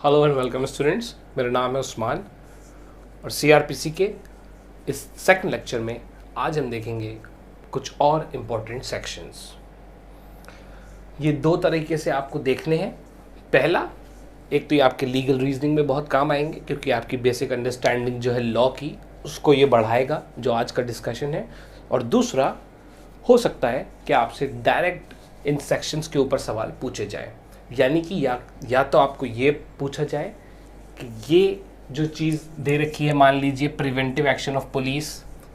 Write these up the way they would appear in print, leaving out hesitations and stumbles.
Hello and welcome students, मेरा नाम है उस्मान और सीआरपीसी के इस सेकंड लेक्चर में आज हम देखेंगे कुछ और इम्पोर्टेंट सेक्शंस। ये दो तरीके से आपको देखने हैं। पहला, एक तो ये आपके लीगल रीजनिंग में बहुत काम आएंगे क्योंकि आपकी बेसिक अंडरस्टैंडिंग जो है लॉ की उसको ये बढ़ाएगा जो आज का डिस्कशन है। और दूसरा, हो सकता है कि आपसे डायरेक्ट इन सेक्शंस के ऊपर सवाल पूछे जाए, यानी कि या तो आपको ये पूछा जाए कि ये जो चीज़ दे रखी है, मान लीजिए प्रिवेंटिव एक्शन ऑफ पुलिस,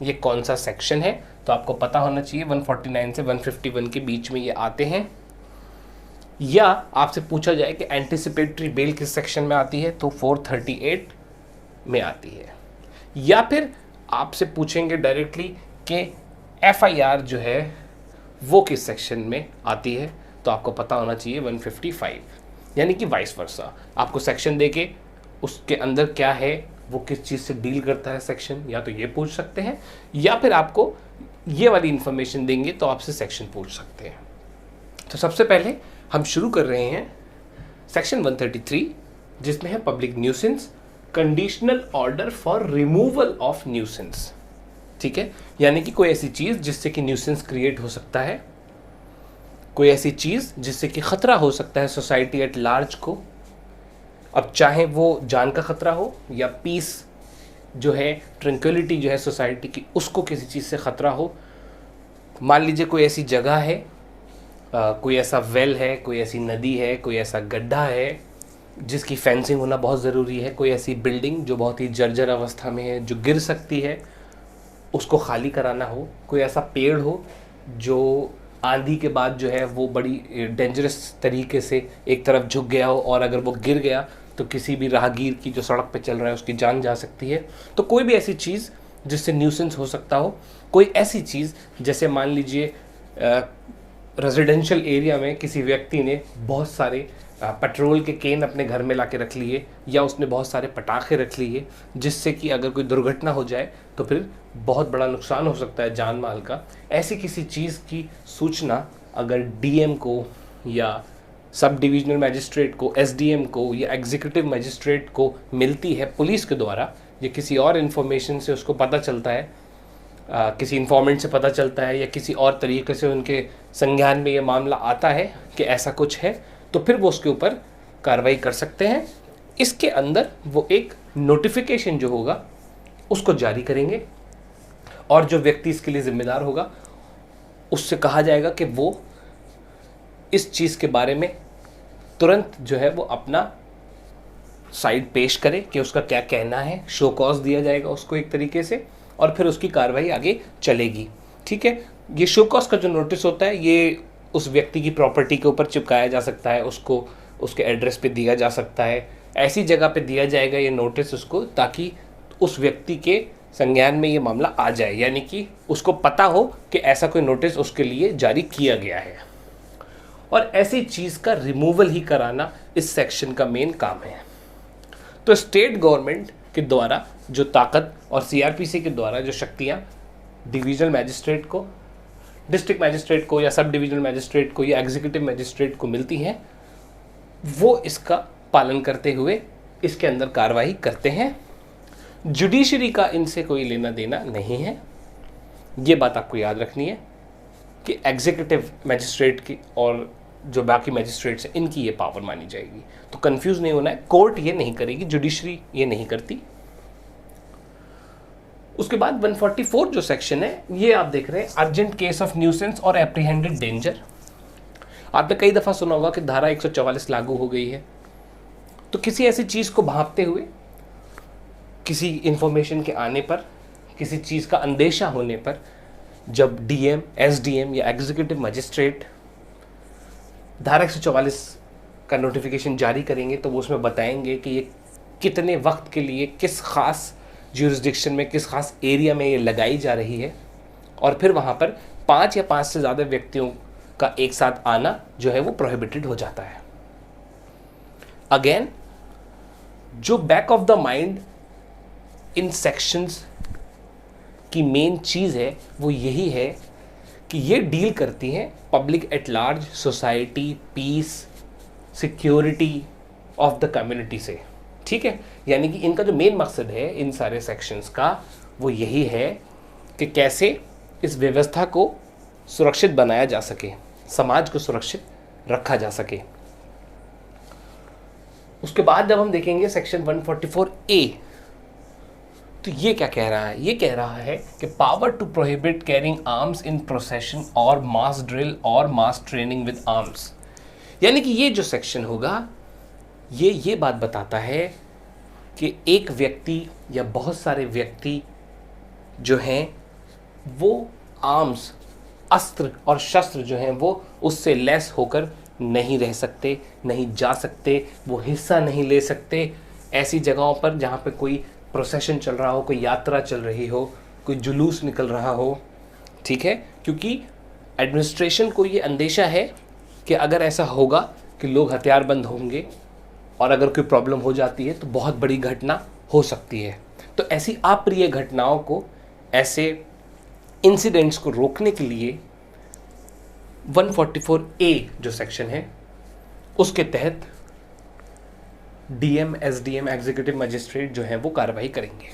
ये कौन सा सेक्शन है, तो आपको पता होना चाहिए 149 से 151 के बीच में ये आते हैं। या आपसे पूछा जाए कि एंटिसिपेटरी बेल किस सेक्शन में आती है, तो 438 में आती है। या फिर आपसे पूछेंगे डायरेक्टली कि एफआईआर जो है वो किस सेक्शन में आती है, तो आपको पता होना चाहिए 155, यानी कि वाइस वर्सा। आपको सेक्शन देके उसके अंदर क्या है, वो किस चीज़ से डील करता है सेक्शन, या तो ये पूछ सकते हैं या फिर आपको ये वाली इंफॉर्मेशन देंगे तो आपसे सेक्शन पूछ सकते हैं। तो सबसे पहले हम शुरू कर रहे हैं सेक्शन 133, जिसमें है public nuisance, conditional order for removal of nuisance. ठीक है, यानी कि कोई ऐसी चीज़ जिससे कि न्यूसेंस क्रिएट हो सकता है, कोई ऐसी चीज़ जिससे कि ख़तरा हो सकता है सोसाइटी एट लार्ज को। अब चाहे वो जान का ख़तरा हो या पीस जो है, ट्रंक्विलिटी जो है सोसाइटी की, उसको किसी चीज़ से ख़तरा हो। मान लीजिए कोई ऐसी जगह है, कोई ऐसा वेल है, कोई ऐसी नदी है, कोई ऐसा गड्ढा है जिसकी फेंसिंग होना बहुत ज़रूरी है, कोई ऐसी बिल्डिंग जो बहुत ही जर्जर अवस्था में है, जो गिर सकती है, उसको खाली कराना हो, कोई ऐसा पेड़ हो जो आंधी के बाद जो है वो बड़ी डेंजरस तरीके से एक तरफ झुक गया हो और अगर वो गिर गया तो किसी भी राहगीर की जो सड़क पे चल रहा है उसकी जान जा सकती है। तो कोई भी ऐसी चीज़ जिससे न्यूसेंस हो सकता हो, कोई ऐसी चीज़ जैसे मान लीजिए रेजिडेंशियल एरिया में किसी व्यक्ति ने बहुत सारे पेट्रोल के केन अपने घर में ला के रख लिए, या उसने बहुत सारे पटाखे रख लिए जिससे कि अगर कोई दुर्घटना हो जाए तो फिर बहुत बड़ा नुकसान हो सकता है जान माल का। ऐसी किसी चीज़ की सूचना अगर डीएम को या सब डिविजनल मैजिस्ट्रेट को, एसडीएम को या एग्जीक्यूटिव मैजिस्ट्रेट को मिलती है पुलिस के द्वारा, या किसी और इन्फॉर्मेशन से उसको पता चलता है, किसी इन्फॉर्मेंट से पता चलता है, या किसी और तरीके से उनके संज्ञान में ये मामला आता है कि ऐसा कुछ है, तो फिर वो उसके ऊपर कार्रवाई कर सकते हैं। इसके अंदर वो एक नोटिफिकेशन जो होगा उसको जारी करेंगे और जो व्यक्ति इसके लिए जिम्मेदार होगा उससे कहा जाएगा कि वो इस चीज़ के बारे में तुरंत जो है वो अपना साइड पेश करे कि उसका क्या कहना है। शो कॉज दिया जाएगा उसको एक तरीके से, और फिर उसकी कार्रवाई आगे चलेगी। ठीक है, ये शो कॉज का जो नोटिस होता है ये उस व्यक्ति की प्रॉपर्टी के ऊपर चिपकाया जा सकता है, उसको उसके एड्रेस पे दिया जा सकता है, ऐसी जगह पे दिया जाएगा ये नोटिस उसको, ताकि उस व्यक्ति के संज्ञान में ये मामला आ जाए, यानी कि उसको पता हो कि ऐसा कोई नोटिस उसके लिए जारी किया गया है। और ऐसी चीज़ का रिमूवल ही कराना इस सेक्शन का मेन काम है। तो स्टेट गवर्नमेंट के द्वारा जो ताकत और सीआरपीसी के द्वारा जो शक्तियाँ डिविजनल मैजिस्ट्रेट को, डिस्ट्रिक्ट मैजिस्ट्रेट को या सब डिविजनल मैजिस्ट्रेट को या एग्जीक्यूटिव मैजिस्ट्रेट को मिलती हैं, वो इसका पालन करते हुए इसके अंदर कार्रवाई करते हैं। जुडिशरी का इनसे कोई लेना देना नहीं है। ये बात आपको याद रखनी है कि एग्जीक्यूटिव मैजिस्ट्रेट की और जो बाकी मैजिस्ट्रेट्स हैं इनकी ये पावर मानी जाएगी। तो कंफ्यूज नहीं होना है, कोर्ट ये नहीं करेगी, जुडिशरी ये नहीं करती। उसके बाद 144 जो सेक्शन है ये आप देख रहे हैं, अर्जेंट केस ऑफ न्यूसेंस और एप्रीहेंडेड डेंजर। आपने कई दफ़ा सुना होगा कि धारा 144 लागू हो गई है। तो किसी ऐसी चीज़ को भांपते हुए, किसी इंफॉर्मेशन के आने पर, किसी चीज़ का अंदेशा होने पर, जब डीएम, एसडीएम या एग्जीक्यूटिव मजिस्ट्रेट धारा 144 का नोटिफिकेशन जारी करेंगे तो वो उसमें बताएंगे कि ये कितने वक्त के लिए किस खास ज्यूरिसडिक्शन में, किस खास एरिया में ये लगाई जा रही है, और फिर वहाँ पर 5 या 5 से ज़्यादा व्यक्तियों का एक साथ आना जो है वो प्रोहिबिटेड हो जाता है। अगेन, जो back of the mind in sections की मेन चीज़ है वो यही है कि ये डील करती हैं public at large, society, peace, security, of the community से। ठीक है, यानी कि इनका जो मेन मकसद है इन सारे सेक्शंस का वो यही है कि कैसे इस व्यवस्था को सुरक्षित बनाया जा सके, समाज को सुरक्षित रखा जा सके। उसके बाद जब हम देखेंगे सेक्शन 144A, तो ये क्या कह रहा है? ये कह रहा है कि power to prohibit carrying arms in procession और मास ड्रिल और मास ट्रेनिंग विद आर्म्स। यानी कि ये जो सेक्शन होगा ये बात बताता है कि एक व्यक्ति या बहुत सारे व्यक्ति जो हैं वो आर्म्स, अस्त्र और शस्त्र जो हैं वो उससे लेस होकर नहीं रह सकते, नहीं जा सकते, वो हिस्सा नहीं ले सकते ऐसी जगहों पर जहाँ पे कोई प्रोसेशन चल रहा हो, कोई यात्रा चल रही हो, कोई जुलूस निकल रहा हो। ठीक है, क्योंकि एडमिनिस्ट्रेशन को ये अंदेशा है कि अगर ऐसा होगा कि लोग हथियारबंद होंगे और अगर कोई प्रॉब्लम हो जाती है तो बहुत बड़ी घटना हो सकती है। तो ऐसी अप्रिय घटनाओं को, ऐसे इंसिडेंट्स को रोकने के लिए 144A जो सेक्शन है उसके तहत डीएम, एसडीएम, एग्जीक्यूटिव मजिस्ट्रेट जो है वो कार्रवाई करेंगे।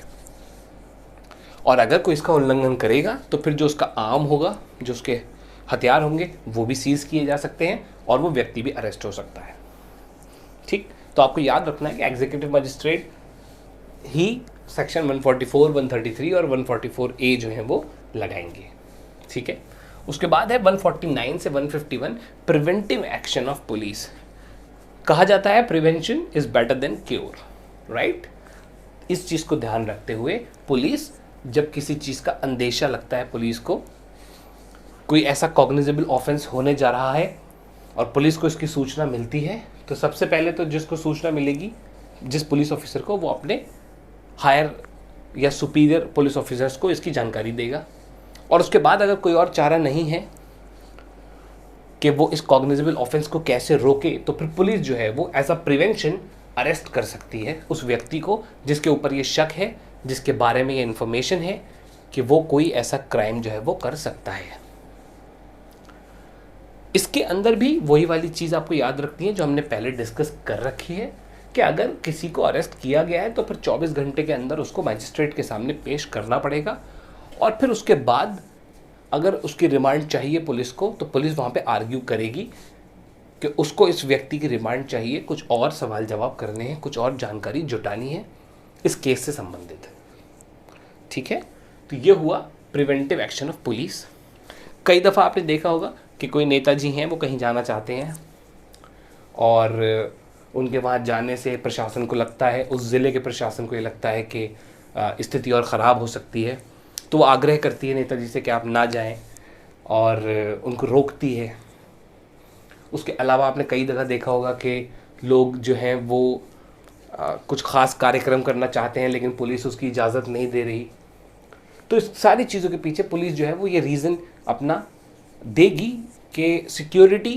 और अगर कोई इसका उल्लंघन करेगा तो फिर जो उसका आर्म होगा, जो उसके हथियार होंगे वो भी सीज किए जा सकते हैं और वो व्यक्ति भी अरेस्ट हो सकता है। ठीक, तो आपको याद रखना है कि एग्जीक्यूटिव मजिस्ट्रेट ही सेक्शन 144, 133 और 144A जो है वो लगाएंगे। ठीक है, उसके बाद है 149 से 151 प्रिवेंटिव एक्शन ऑफ पुलिस। कहा जाता है prevention is better than cure, right. इस चीज़ को ध्यान रखते हुए पुलिस जब किसी चीज़ का अंदेशा लगता है, पुलिस को कोई ऐसा कॉग्निजेबल ऑफेंस होने जा रहा है और पुलिस को इसकी सूचना मिलती है, तो सबसे पहले तो जिसको सूचना मिलेगी, जिस पुलिस ऑफिसर को, वो अपने हायर या सुपीरियर पुलिस ऑफिसर्स को इसकी जानकारी देगा। और उसके बाद अगर कोई और चारा नहीं है कि वो इस कॉग्निजेबल ऑफेंस को कैसे रोके, तो फिर पुलिस जो है वो एज अ प्रिवेंशन अरेस्ट कर सकती है उस व्यक्ति को जिसके ऊपर ये शक है, जिसके बारे में ये इन्फॉर्मेशन है कि वो कोई ऐसा क्राइम जो है वो कर सकता है। इसके अंदर भी वही वाली चीज़ आपको याद रखनी है जो हमने पहले डिस्कस कर रखी है कि अगर किसी को अरेस्ट किया गया है तो फिर 24 घंटे के अंदर उसको मजिस्ट्रेट के सामने पेश करना पड़ेगा। और फिर उसके बाद अगर उसकी रिमांड चाहिए पुलिस को, तो पुलिस वहाँ पे आर्ग्यू करेगी कि उसको इस व्यक्ति की रिमांड चाहिए, कुछ और सवाल जवाब करने हैं, कुछ और जानकारी जुटानी है इस केस से संबंधित। ठीक है, तो ये हुआ प्रिवेंटिव एक्शन ऑफ पुलिस। कई दफ़ा आपने देखा होगा कि कोई नेताजी हैं, वो कहीं जाना चाहते हैं और उनके वहाँ जाने से प्रशासन को लगता है, उस ज़िले के प्रशासन को ये लगता है कि स्थिति और ख़राब हो सकती है, तो वो आग्रह करती है नेताजी से कि आप ना जाएं और उनको रोकती है। उसके अलावा आपने कई जगह देखा होगा कि लोग जो हैं वो कुछ ख़ास कार्यक्रम करना चाहते हैं लेकिन पुलिस उसकी इजाज़त नहीं दे रही। तो इस सारी चीज़ों के पीछे पुलिस जो है वो ये रीज़न अपना देगी कि सिक्योरिटी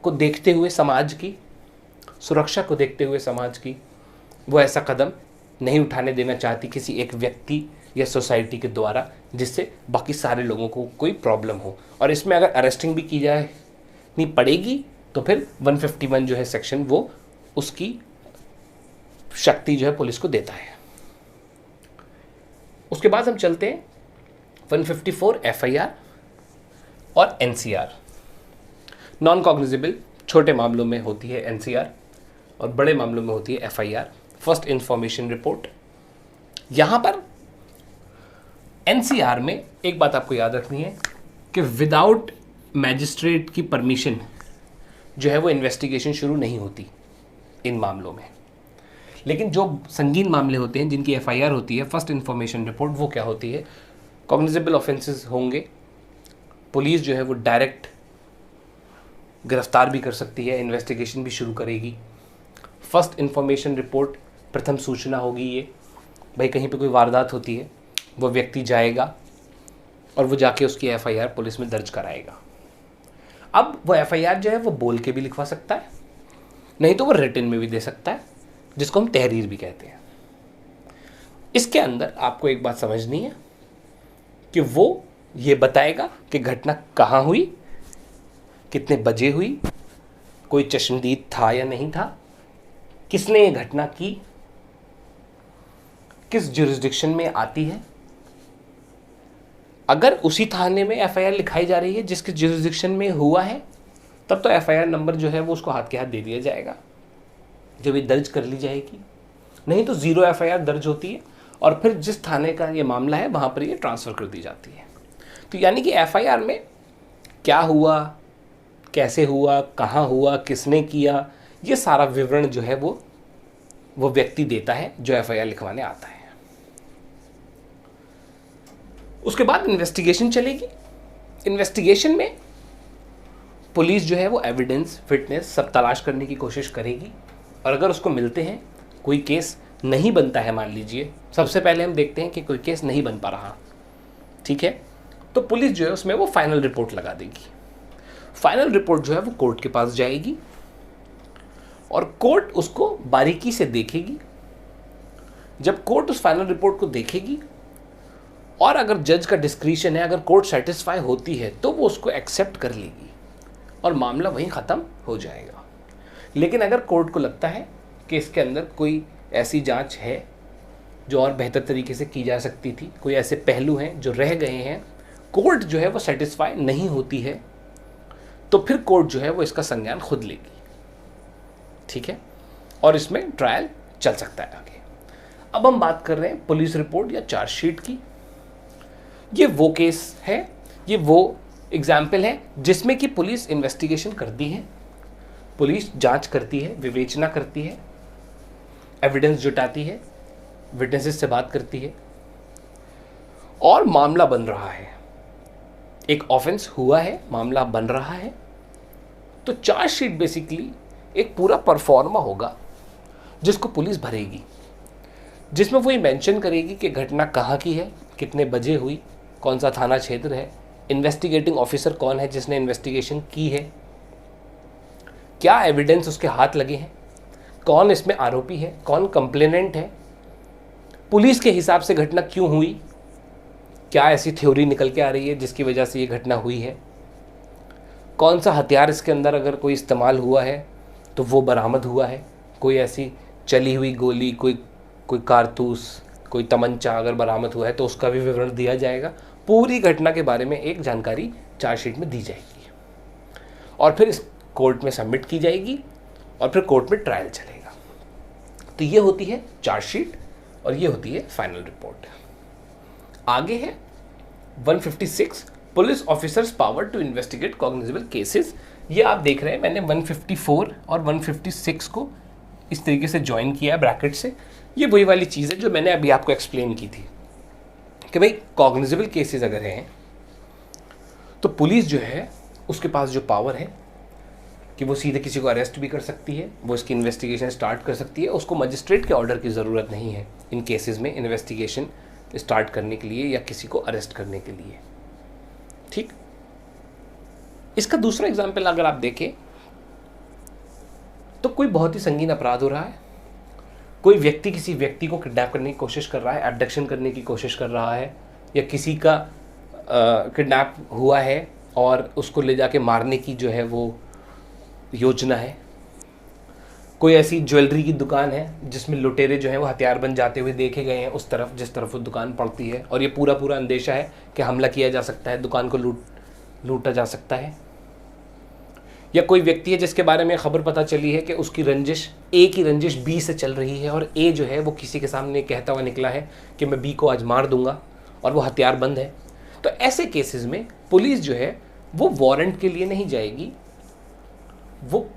को देखते हुए, समाज की सुरक्षा को देखते हुए समाज की, वो ऐसा कदम नहीं उठाने देना चाहती किसी एक व्यक्ति या सोसाइटी के द्वारा जिससे बाकी सारे लोगों को कोई प्रॉब्लम हो। और इसमें अगर अरेस्टिंग भी की जाए नहीं पड़ेगी तो फिर 151 जो है सेक्शन वो उसकी शक्ति जो है पुलिस को देता है। उसके बाद हम चलते हैं 154 FIR और NCR। नॉन कॉग्निजेबल छोटे मामलों में होती है NCR और बड़े मामलों में होती है FIR, फर्स्ट इंफॉर्मेशन रिपोर्ट। यहाँ पर NCR में एक बात आपको याद रखनी है कि विदाउट मैजिस्ट्रेट की परमिशन जो है वो इन्वेस्टिगेशन शुरू नहीं होती इन मामलों में। लेकिन जो संगीन मामले होते हैं, जिनकी FIR होती है, फर्स्ट इंफॉर्मेशन रिपोर्ट, वो क्या होती है, कॉग्निजेबल ऑफेंसेस होंगे, पुलिस जो है वो डायरेक्ट गिरफ्तार भी कर सकती है, इन्वेस्टिगेशन भी शुरू करेगी। फर्स्ट इंफॉर्मेशन रिपोर्ट, प्रथम सूचना होगी ये, भाई कहीं पे कोई वारदात होती है, वो व्यक्ति जाएगा और वो जाके उसकी FIR पुलिस में दर्ज कराएगा। अब वो FIR जो है वो बोल के भी लिखवा सकता है, नहीं तो वो रिटन में भी दे सकता है, जिसको हम तहरीर भी कहते हैं। इसके अंदर आपको एक बात समझनी है कि वो ये बताएगा कि घटना कहाँ हुई, कितने बजे हुई, कोई चश्मदीद था या नहीं था, किसने ये घटना की, किस जुरिस्डिक्शन में आती है। अगर उसी थाने में एफआईआर लिखाई जा रही है जिसके जुरिस्डिक्शन में हुआ है, तब तो एफआईआर नंबर जो है वो उसको हाथ के हाथ दे दिया जाएगा, जब ये दर्ज कर ली जाएगी। नहीं तो 0 एफआईआर दर्ज होती है और फिर जिस थाने का ये मामला है वहाँ पर ये ट्रांसफ़र कर दी जाती है। तो यानी कि एफआईआर में क्या हुआ, कैसे हुआ, कहाँ हुआ, किसने किया, ये सारा विवरण जो है वो व्यक्ति देता है जो एफआईआर लिखवाने आता है। उसके बाद इन्वेस्टिगेशन चलेगी। इन्वेस्टिगेशन में पुलिस जो है वो एविडेंस, फिटनेस सब तलाश करने की कोशिश करेगी और अगर उसको मिलते हैं, कोई केस नहीं बनता है, मान लीजिए सबसे पहले हम देखते हैं कि कोई केस नहीं बन पा रहा, ठीक है, तो पुलिस जो है उसमें वो फाइनल रिपोर्ट लगा देगी। फाइनल रिपोर्ट जो है वो कोर्ट के पास जाएगी और कोर्ट उसको बारीकी से देखेगी। जब कोर्ट उस फाइनल रिपोर्ट को देखेगी और अगर जज का डिस्क्रिशन है, अगर कोर्ट सेटिस्फाई होती है तो वो उसको एक्सेप्ट कर लेगी और मामला वहीं ख़त्म हो जाएगा। लेकिन अगर कोर्ट को लगता है कि इसके अंदर कोई ऐसी जांच है जो और बेहतर तरीके से की जा सकती थी, कोई ऐसे पहलू हैं जो रह गए हैं, कोर्ट जो है वो सेटिस्फाई नहीं होती है, तो फिर कोर्ट जो है वो इसका संज्ञान खुद लेगी, ठीक है, और इसमें ट्रायल चल सकता है आगे। अब हम बात कर रहे हैं पुलिस रिपोर्ट या चार्जशीट की। ये वो केस है, ये वो एग्जाम्पल है जिसमें कि पुलिस इन्वेस्टिगेशन करती है, पुलिस जांच करती है, विवेचना करती है, एविडेंस जुटाती है, विटनेसेस से बात करती है और मामला बन रहा है। एक ऑफेंस हुआ है, मामला बन रहा है, तो चार्जशीट बेसिकली एक पूरा परफॉर्मा होगा जिसको पुलिस भरेगी, जिसमें वो ये मेंशन करेगी कि घटना कहाँ की है, कितने बजे हुई, कौन सा थाना क्षेत्र है, इन्वेस्टिगेटिंग ऑफिसर कौन है जिसने इन्वेस्टिगेशन की है, क्या एविडेंस उसके हाथ लगे हैं, कौन इसमें आरोपी है, कौन कंप्लेनेंट है, पुलिस के हिसाब से घटना क्यों हुई, क्या ऐसी थ्योरी निकल के आ रही है जिसकी वजह से ये घटना हुई है, कौन सा हथियार इसके अंदर अगर कोई इस्तेमाल हुआ है तो वो बरामद हुआ है, कोई ऐसी चली हुई गोली, कोई कारतूस, कोई तमंचा अगर बरामद हुआ है तो उसका भी विवरण दिया जाएगा। पूरी घटना के बारे में एक जानकारी चार्जशीट में दी जाएगी और फिर इस कोर्ट में सबमिट की जाएगी और फिर कोर्ट में ट्रायल चलेगा। तो ये होती है चार्जशीट और ये होती है फाइनल रिपोर्ट। आगे है 156 police officers power to investigate cognizable cases. ये आप देख रहे हैं मैंने 154 और 156 को इस तरीके से ज्वाइन किया है ब्रैकेट से। ये वही वाली चीज़ है जो मैंने अभी आपको एक्सप्लेन की थी कि भाई कॉग्निजेबल केसेस अगर हैं तो पुलिस जो है उसके पास जो पावर है कि वो सीधे किसी को अरेस्ट भी कर सकती है, वो इसकी इन्वेस्टिगेशन स्टार्ट कर सकती है। उसको मजिस्ट्रेट के ऑर्डर की ज़रूरत नहीं है इन केसेस में इन्वेस्टिगेशन स्टार्ट करने के लिए या किसी को अरेस्ट करने के लिए, ठीक। इसका दूसरा एग्जाम्पल अगर आप देखें तो कोई बहुत ही संगीन अपराध हो रहा है, कोई व्यक्ति किसी व्यक्ति को किडनैप करने की कोशिश कर रहा है, एब्डक्शन करने की कोशिश कर रहा है, या किसी का किडनैप हुआ है और उसको ले जाके मारने की जो है वो योजना है। कोई ऐसी ज्वेलरी की दुकान है जिसमें लुटेरे जो हैं वो हथियारबंद जाते हुए देखे गए हैं उस तरफ जिस तरफ वो दुकान पड़ती है और ये पूरा अंदेशा है कि हमला किया जा सकता है, दुकान को लूटा जा सकता है। या कोई व्यक्ति है जिसके बारे में खबर पता चली है कि उसकी रंजिश ए की रंजिश बी से चल रही है और ए जो है वो किसी के सामने कहता हुआ निकला है कि मैं बी को आज मार दूंगा और वो हथियारबंद है। तो ऐसे केसेस में पुलिस जो है वो वारंट के लिए नहीं जाएगी, वो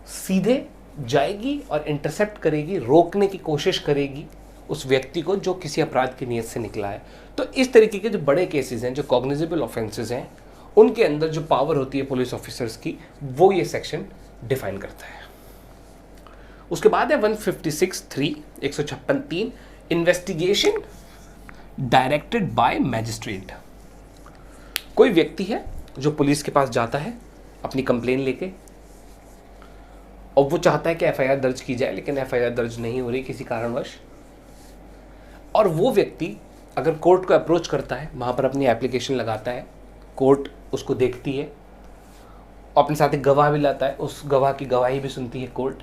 सीधे जाएगी और इंटरसेप्ट करेगी, रोकने की कोशिश करेगी उस व्यक्ति को जो किसी अपराध की नीयत से निकला है। तो इस तरीके के जो बड़े केसेस हैं, जो कॉग्निजेबल ऑफेंसेस हैं, उनके अंदर जो पावर होती है पुलिस ऑफिसर्स की, वो ये सेक्शन डिफाइन करता है। उसके बाद है 156(3) 156(3) इन्वेस्टिगेशन डायरेक्टेड बाय मैजिस्ट्रेट। कोई व्यक्ति है जो पुलिस के पास जाता है अपनी कंप्लेन लेके और वो चाहता है कि एफआईआर दर्ज की जाए, लेकिन एफआईआर दर्ज नहीं हो रही किसी कारणवश, और वो व्यक्ति अगर कोर्ट को अप्रोच करता है, वहाँ पर अपनी एप्लीकेशन लगाता है, कोर्ट उसको देखती है और अपने साथ एक गवाह भी लाता है, उस गवाह की गवाही भी सुनती है कोर्ट,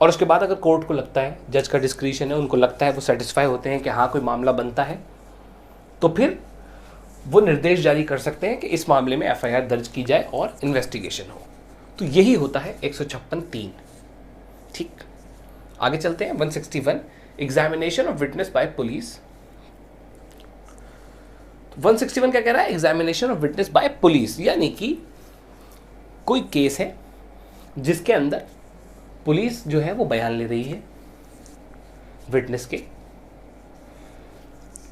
और उसके बाद अगर कोर्ट को लगता है, जज का डिस्क्रिशन है, उनको लगता है, वो सेटिस्फाई होते हैं कि हाँ कोई मामला बनता है, तो फिर वो निर्देश जारी कर सकते हैं कि इस मामले में एफआईआर दर्ज की जाए और इन्वेस्टिगेशन हो। तो यही होता है 156(3). ठीक, आगे चलते हैं। 161 examination of witness bye police. 161 क्या कह रहा है? Examination of witness bye police, यानी कि कोई केस है जिसके अंदर पुलिस जो है वो बयान ले रही है विटनेस के।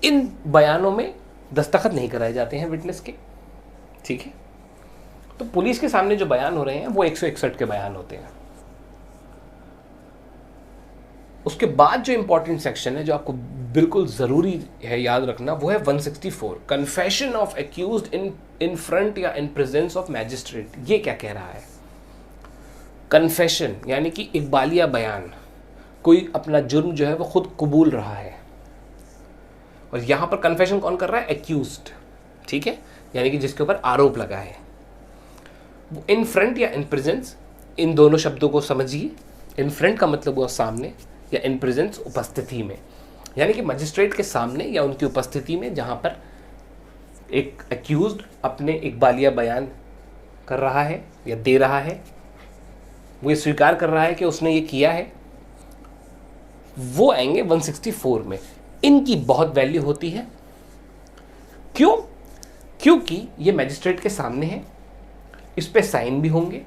इन बयानों में दस्तखत नहीं कराए जाते हैं विटनेस के, ठीक है। तो पुलिस के सामने जो बयान हो रहे हैं वो 161 के बयान होते हैं। उसके बाद जो इंपॉर्टेंट सेक्शन है, जो आपको बिल्कुल ज़रूरी है याद रखना, वो है 164 confession of accused in front या इन प्रेजेंस ऑफ मैजिस्ट्रेट। ये क्या कह रहा है? कन्फेशन यानी कि इकबालिया बयान, कोई अपना जुर्म जो है वो खुद कबूल रहा है। और यहाँ पर कन्फेशन कौन कर रहा है? एक्यूज्ड, ठीक है, यानी कि जिसके ऊपर आरोप लगा है। इन फ्रंट या इन प्रेजेंस, इन दोनों शब्दों को समझिए। इन फ्रंट का मतलब हुआ सामने, या इन प्रेजेंस उपस्थिति में, यानी कि मजिस्ट्रेट के सामने या उनकी उपस्थिति में, जहाँ पर एक एक्यूज्ड अपने इकबालिया बयान कर रहा है या दे रहा है, वो ये स्वीकार कर रहा है कि उसने ये किया है, वो आएंगे 164 में। इनकी बहुत वैल्यू होती है। क्यों? क्योंकि ये मैजिस्ट्रेट के सामने है, इस पे साइन भी होंगे।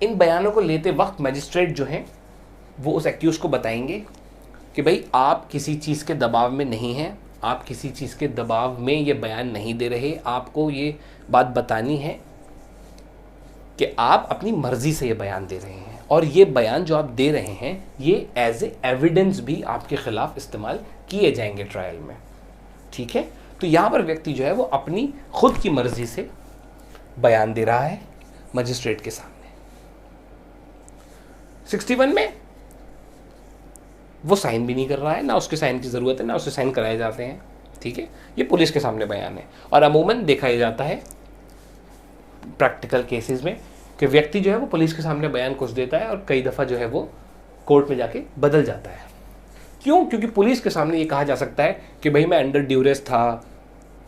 इन बयानों को लेते वक्त मैजिस्ट्रेट जो हैं वो उस एक्यूज को बताएंगे कि भाई आप किसी चीज़ के दबाव में नहीं हैं, आप किसी चीज़ के दबाव में ये बयान नहीं दे रहे, आपको ये बात बतानी है कि आप अपनी मर्ज़ी से ये बयान दे रहे हैं, और ये बयान जो आप दे रहे हैं ये एज ए एविडेंस भी आपके ख़िलाफ़ इस्तेमाल किए जाएंगे ट्रायल में, ठीक है। तो यहाँ पर व्यक्ति जो है वो अपनी खुद की मर्ज़ी से बयान दे रहा है मजिस्ट्रेट के सामने। 61 में वो साइन भी नहीं कर रहा है, ना उसके साइन की ज़रूरत है, ना उससे साइन कराए जाते हैं, ठीक है। ये पुलिस के सामने बयान है। और अमूमन देखा ही जाता है प्रैक्टिकल केसेस में कि व्यक्ति जो है वो पुलिस के सामने बयान कुछ देता है और कई दफ़ा जो है वो कोर्ट में जाके बदल जाता है। क्यों? क्योंकि पुलिस के सामने ये कहा जा सकता है कि भाई मैं अंडर ड्यूरेस था,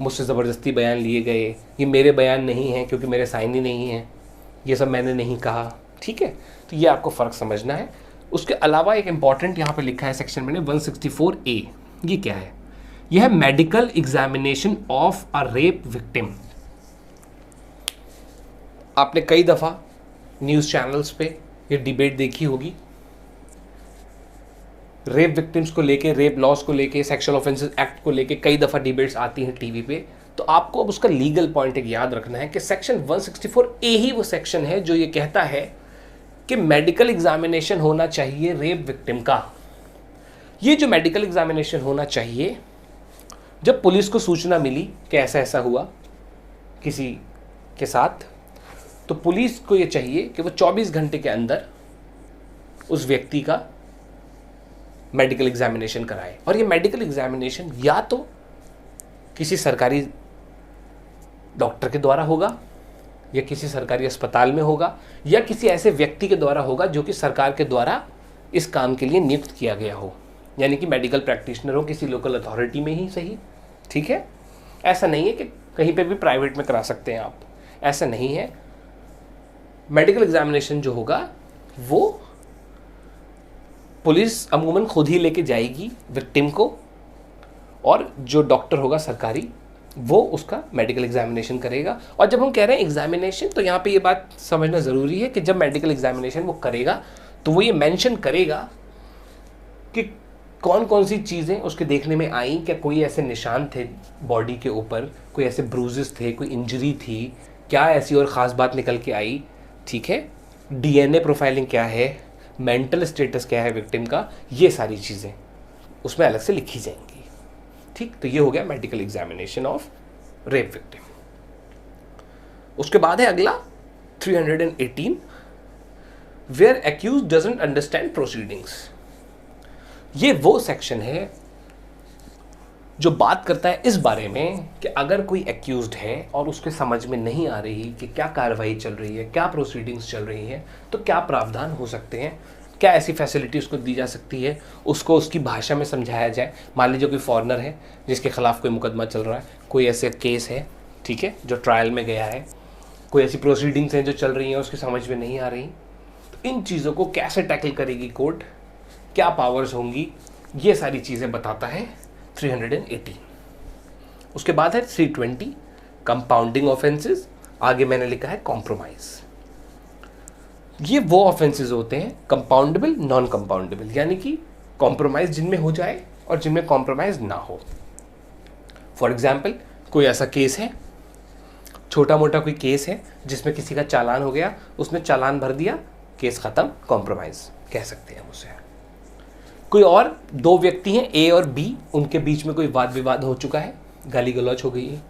मुझसे ज़बरदस्ती बयान लिए गए, ये मेरे बयान नहीं हैं क्योंकि मेरे साइन ही नहीं हैं, ये सब मैंने नहीं कहा, ठीक है। तो ये आपको फ़र्क समझना है। उसके अलावा एक इम्पॉर्टेंट यहाँ पे लिखा है सेक्शन में 164A। ये क्या है? यह है medical examination of a rape victim. आपने कई दफ़ा न्यूज़ चैनल्स पे ये डिबेट देखी होगी, रेप विक्टिम्स को लेके, रेप लॉस को लेके, सेक्सुअल ऑफेंसेस एक्ट को लेके कई दफ़ा डिबेट्स आती हैं टीवी पे। तो आपको अब उसका लीगल पॉइंट एक याद रखना है कि सेक्शन 164A ही वो सेक्शन है जो ये कहता है कि मेडिकल एग्जामिनेशन होना चाहिए रेप विक्टिम का। ये जो मेडिकल एग्जामिनेशन होना चाहिए, जब पुलिस को सूचना मिली कि ऐसा ऐसा हुआ किसी के साथ, तो पुलिस को ये चाहिए कि वो 24 घंटे के अंदर उस व्यक्ति का मेडिकल एग्जामिनेशन कराए। और ये मेडिकल एग्जामिनेशन या तो किसी सरकारी डॉक्टर के द्वारा होगा, या किसी सरकारी अस्पताल में होगा, या किसी ऐसे व्यक्ति के द्वारा होगा जो कि सरकार के द्वारा इस काम के लिए नियुक्त किया गया हो, यानी कि मेडिकल प्रैक्टिशनर हो किसी लोकल अथॉरिटी में ही सही, ठीक है। ऐसा नहीं है कि कहीं पे भी प्राइवेट में करा सकते हैं आप, ऐसा नहीं है। मेडिकल एग्जामिनेशन जो होगा वो पुलिस अमूमन खुद ही लेके जाएगी विक्टिम को, और जो डॉक्टर होगा सरकारी वो उसका मेडिकल एग्जामिनेशन करेगा। और जब हम कह रहे हैं एग्जामिनेशन, तो यहाँ पे ये बात समझना ज़रूरी है कि जब मेडिकल एग्जामिनेशन वो करेगा तो वो ये मेंशन करेगा कि कौन कौन सी चीज़ें उसके देखने में आई, क्या कोई ऐसे निशान थे बॉडी के ऊपर, कोई ऐसे ब्रूजेस थे, कोई इंजरी थी, क्या ऐसी और ख़ास बात निकल के आई, ठीक है। DNA प्रोफाइलिंग क्या है, मेंटल स्टेटस क्या है विक्टिम का, ये सारी चीज़ें उसमें अलग से लिखी जाएंगी, ठीक। तो ये हो गया medical examination of rape victim. उसके बाद है अगला 318 where accused doesn't understand proceedings. ये वो सेक्शन है जो बात करता है इस बारे में कि अगर कोई एक्यूज्ड है और उसके समझ में नहीं आ रही कि क्या कार्रवाई चल रही है, क्या प्रोसीडिंग्स चल रही है, तो क्या प्रावधान हो सकते हैं, क्या ऐसी फैसिलिटी उसको दी जा सकती है, उसको उसकी भाषा में समझाया जाए। मान लीजिए कोई फॉरेनर है जिसके खिलाफ कोई मुकदमा चल रहा है, कोई ऐसे केस है, ठीक है, जो ट्रायल में गया है, कोई ऐसी प्रोसीडिंग्स हैं जो चल रही हैं उसकी समझ में नहीं आ रही, तो इन चीज़ों को कैसे टैकल करेगी कोर्ट, क्या पावर्स होंगी, ये सारी चीज़ें बताता है 318। उसके बाद है 320 कंपाउंडिंग ऑफेंसेस। आगे मैंने लिखा है कॉम्प्रोमाइज। ये वो ऑफेंसेस होते हैं कंपाउंडेबल, नॉन कंपाउंडेबल, यानी कि कॉम्प्रोमाइज जिनमें हो जाए और जिनमें कॉम्प्रोमाइज ना हो। फॉर एग्जाम्पल, कोई ऐसा केस है, छोटा मोटा कोई केस है जिसमें किसी का चालान हो गया, उसने चालान भर दिया, केस खत्म, कॉम्प्रोमाइज कह सकते हैं उसे। कोई और दो व्यक्ति हैं ए और बी, उनके बीच में कोई वाद विवाद हो चुका है, गाली गलौज हो गई है,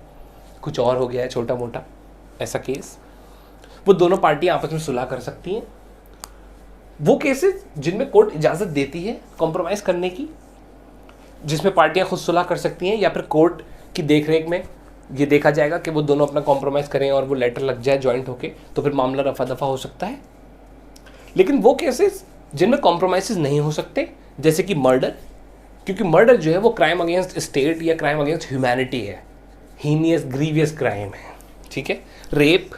कुछ और हो गया है छोटा मोटा ऐसा केस, वो दोनों पार्टियां आपस में सुलह कर सकती हैं। वो केसेस जिनमें कोर्ट इजाज़त देती है कॉम्प्रोमाइज करने की, जिसमें पार्टियां खुद सुलह कर सकती हैं, या फिर कोर्ट की देखरेख में ये देखा जाएगा कि वो दोनों अपना कॉम्प्रोमाइज़ करें और वो लेटर लग जाए जॉइंट होके, तो फिर मामला रफा दफा हो सकता है। लेकिन वो केसेस जिनमें कॉम्प्रोमाइज़ नहीं हो सकते, जैसे कि मर्डर, क्योंकि मर्डर जो है वो क्राइम अगेंस्ट स्टेट या क्राइम अगेंस्ट ह्यूमैनिटी है, हीनियस ग्रीवियस क्राइम है, ठीक है। रेप,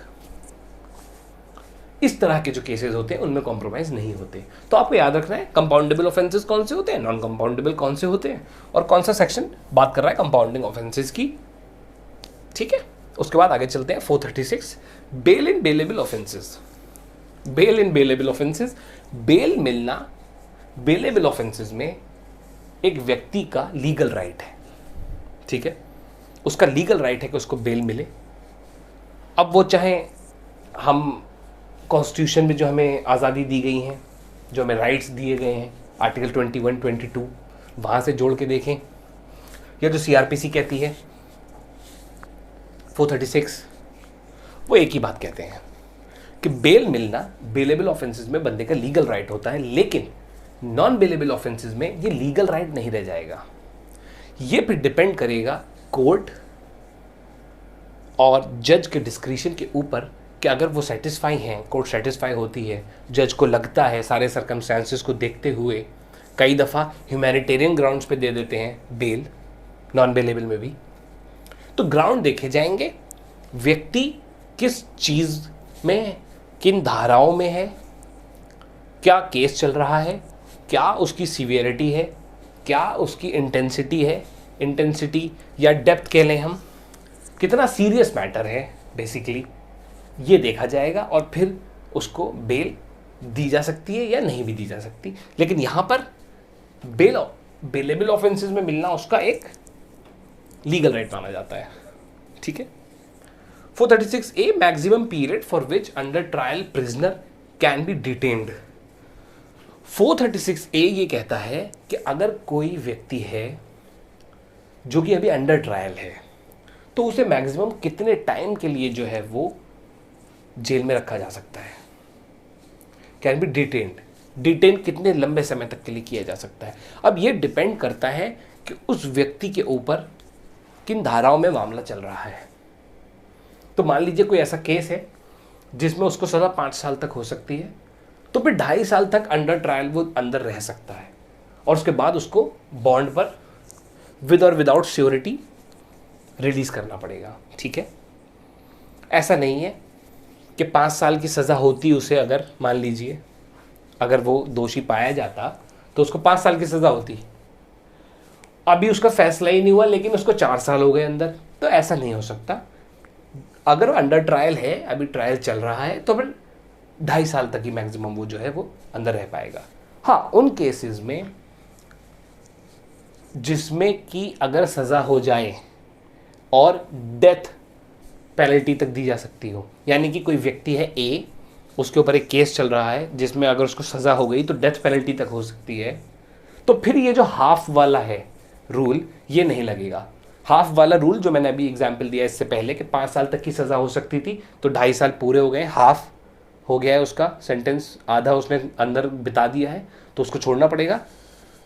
इस तरह के जो केसेस होते हैं उनमें कॉम्प्रोमाइज नहीं होते। तो आपको याद रखना है कंपाउंडेबल ऑफेंसेस कौन से होते हैं, नॉन कंपाउंडेबल कौन से होते हैं, और कौन सा सेक्शन बात कर रहा है कंपाउंडिंग ऑफेंसेस की, ठीक है। उसके बाद आगे चलते हैं 436 बेल इन बेलेबल ऑफेंसेस। बेल इन बेलेबल ऑफेंसेस, बेल मिलना बेलेबल ऑफेंसेस में एक व्यक्ति का लीगल राइट है, ठीक है, उसका लीगल राइट है कि उसको बेल मिले। अब वो चाहे हम कॉन्स्टिट्यूशन में जो हमें आज़ादी दी गई हैं, जो हमें राइट्स दिए गए हैं आर्टिकल 21, 22, वहाँ से जोड़ के देखें, या जो CRPC कहती है 436, वो एक ही बात कहते हैं कि बेल मिलना बेलेबल ऑफेंसेस में बंदे का लीगल राइट होता है, लेकिन नॉन बेलेबल ऑफेंसेस में ये लीगल राइट नहीं रह जाएगा। ये फिर डिपेंड करेगा कोर्ट और जज के डिस्क्रिशन के ऊपर कि अगर वो सेटिस्फाई हैं, कोर्ट सेटिस्फाई होती है, जज को लगता है सारे सर्कमस्टेंसेस को देखते हुए, कई दफ़ा ह्यूमैनिटेरियन ग्राउंड्स पे दे देते हैं बेल, नॉन बेलेबल में भी, तो ग्राउंड देखे जाएंगे, व्यक्ति किस चीज़ में, किन धाराओं में है, क्या केस चल रहा है, क्या उसकी सीवियरिटी है, क्या उसकी इंटेंसिटी या डेप्थ कह लें हम, कितना सीरियस मैटर है बेसिकली, ये देखा जाएगा और फिर उसको बेल दी जा सकती है या नहीं भी दी जा सकती। लेकिन यहाँ पर बेलेबल ऑफेंसेस में मिलना उसका एक लीगल राइट माना जाता है, ठीक है। 436A maximum period for which under trial prisoner can be detained. 436A ये कहता है कि अगर कोई व्यक्ति है जो कि अभी अंडर ट्रायल है, तो उसे मैक्सिमम कितने टाइम के लिए जो है वो जेल में रखा जा सकता है, कैन बी डिटेन कितने लंबे समय तक के लिए किया जा सकता है। अब ये डिपेंड करता है कि उस व्यक्ति के ऊपर किन धाराओं में मामला चल रहा है। तो मान लीजिए कोई ऐसा केस है जिसमें उसको सज़ा 5 साल तक हो सकती है, तो फिर 2.5 साल तक अंडर ट्रायल वो अंदर रह सकता है, और उसके बाद उसको बॉन्ड पर विद और विदाउट श्योरिटी रिलीज़ करना पड़ेगा, ठीक है। ऐसा नहीं है कि 5 साल की सज़ा होती उसे, अगर मान लीजिए अगर वो दोषी पाया जाता तो उसको 5 साल की सज़ा होती, अभी उसका फैसला ही नहीं हुआ लेकिन उसको 4 साल हो गए अंदर, तो ऐसा नहीं हो सकता। अगर वो अंडर ट्रायल है, अभी ट्रायल चल रहा है, तो फिर 2.5 साल तक ही मैक्सिमम वो जो है वो अंदर रह पाएगा। हाँ, उन केसेस में जिसमें कि अगर सज़ा हो जाए और डेथ पेनल्टी तक दी जा सकती हो, यानी कि कोई व्यक्ति है ए, उसके ऊपर एक केस चल रहा है जिसमें अगर उसको सज़ा हो गई तो डेथ पेनल्टी तक हो सकती है, तो फिर ये जो हाफ वाला है रूल ये नहीं लगेगा। हाफ वाला रूल जो मैंने अभी एग्जाम्पल दिया इससे पहले कि 5 साल तक की सज़ा हो सकती थी, तो 2.5 साल पूरे हो गए, हाफ हो गया है उसका सेंटेंस, आधा उसने अंदर बिता दिया है, तो उसको छोड़ना पड़ेगा।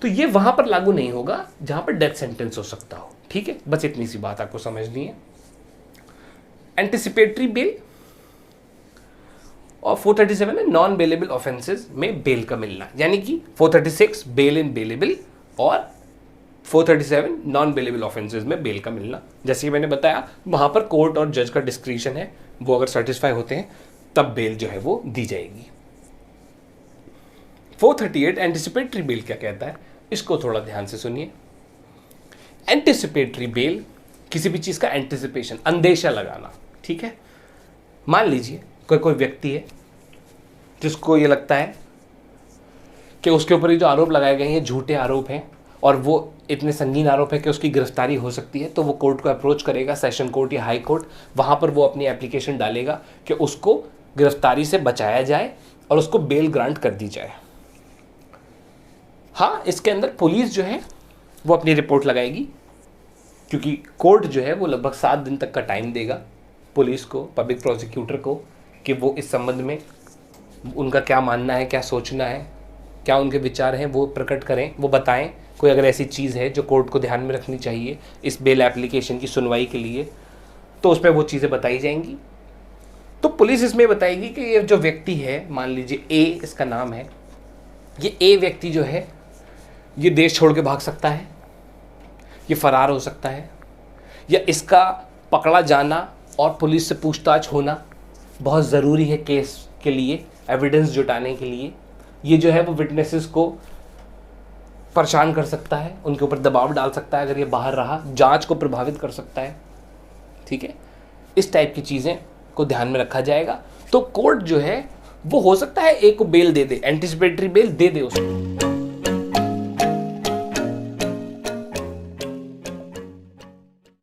तो ये वहाँ पर लागू नहीं होगा जहाँ पर डेथ सेंटेंस हो सकता हो, ठीक है। बस इतनी सी बात आपको समझनी है। एंटिसिपेटरी बेल और 437 है नॉन बेलेबल ऑफेंसेस में बेल का मिलना, यानी कि 436 बेल इन बेलेबल और 437 नॉन बेलेबल ऑफेंसेस में बेल का मिलना। जैसे कि मैंने बताया वहां पर कोर्ट और जज का डिस्क्रिशन है, वो अगर सेटिस्फाई होते हैं तब बेल जो है वो दी जाएगी। 438 एंटिसिपेटरी बेल क्या कहता है, इसको थोड़ा ध्यान से सुनिए। एंटिसिपेटरी बेल किसी भी चीज का एंटिसिपेशन, अंदेशा लगाना, ठीक है। मान लीजिए कोई व्यक्ति है जिसको ये लगता है कि उसके ऊपर ये जो आरोप लगाए गए हैं झूठे आरोप हैं और वो इतने संगीन आरोप है कि उसकी गिरफ्तारी हो सकती है, तो वो कोर्ट को अप्रोच करेगा, सेशन कोर्ट या हाई कोर्ट, वहां पर वो अपनी एप्लीकेशन डालेगा कि उसको गिरफ्तारी से बचाया जाए और उसको बेल ग्रांट कर दी जाए। हाँ, इसके अंदर पुलिस जो है वो अपनी रिपोर्ट लगाएगी, क्योंकि कोर्ट जो है वो लगभग 7 दिन तक का टाइम देगा पुलिस को, पब्लिक प्रोसिक्यूटर को, कि वो इस संबंध में उनका क्या मानना है, क्या सोचना है, क्या उनके विचार हैं, वो प्रकट करें, वो बताएं। कोई अगर ऐसी चीज़ है जो कोर्ट को ध्यान में रखनी चाहिए इस बेल एप्लीकेशन की सुनवाई के लिए, तो उस पर वो चीज़ें बताई जाएंगी। तो पुलिस इसमें बताएगी कि ये जो व्यक्ति है, मान लीजिए ए इसका नाम है, ये ए व्यक्ति जो है ये देश छोड़ के भाग सकता है, ये फरार हो सकता है, या इसका पकड़ा जाना और पुलिस से पूछताछ होना बहुत ज़रूरी है केस के लिए, एविडेंस जुटाने के लिए। ये जो है वो विटनेसेस को परेशान कर सकता है, उनके ऊपर दबाव डाल सकता है, अगर ये बाहर रहा जांच को प्रभावित कर सकता है, ठीक है। इस टाइप की चीज़ें को ध्यान में रखा जाएगा। तो कोर्ट जो है वो हो सकता है ए को बेल दे दे, एंटिसिपेटरी बेल दे दे उसको।